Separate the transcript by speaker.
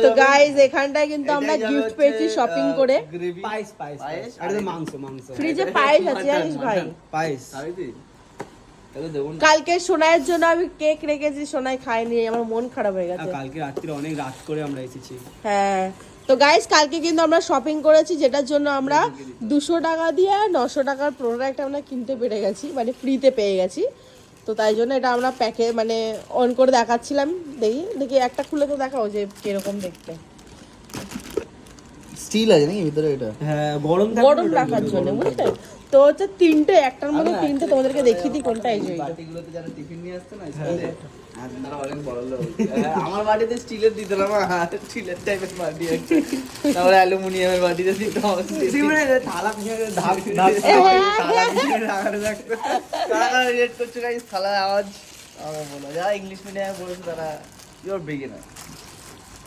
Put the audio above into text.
Speaker 1: তো গাইস এখানটায় কিন্তু আমরা গিফট পেয়েছি শপিং করে।
Speaker 2: পায়েস এটা মাংস
Speaker 1: ফ্রিজে পায়েস আছে জানিস ভাই?
Speaker 2: পায়েস
Speaker 1: কালকে সোনাইয়ের জন্য আমি কেক রেখেছি, সোনাই খায়নি, আমার মন খারাপ হয়ে গেছে।
Speaker 2: কালকে রাত্রে অনেক রাত করে আমরা এসেছি।
Speaker 1: হ্যাঁ তো গাইস কালকে কিন্তু আমরা শপিং করেছি, যেটার জন্য আমরা 200 টাকা দিয়ে 900 টাকার প্রোডাক্ট আমরা কিনতে পেরে গেছি, মানে ফ্রিতে পেয়ে গেছি। তো তাই জন্য এটা আমরা প্যাকে মানে অন করে দেখাচ্ছিলাম। দেখি দেখি একটা খুলে তো দেখাও যে কিরকম দেখতে।
Speaker 3: স্টিল আছে নাকি ভিতরে? এটা
Speaker 2: হ্যাঁ গরম
Speaker 1: গরম রাখার জন্য, বুঝলে? তো হচ্ছে তিনটে, একটার মধ্যে তিনটে, তোমাদেরকে দেখিয়ে দিই কোনটা। এই যে
Speaker 3: বাটিগুলোতে যারা টিফিন নিয়ে আসতো না আপনারা অনেক বড় লোক। আমার বাড়িতে স্টিলের দিত না, আমার স্টিলের টাইপের বাটি আছে, তারপরে অ্যালুমিনিয়ামের বাটিতে দিত।
Speaker 2: থালা পিছনে
Speaker 3: কারা রিলেট করছো গাইস? থালার আওয়াজ আমার বলো, যারা ইংলিশ মিডিয়ামে পড়েছে তারা ইউর বিগিনার।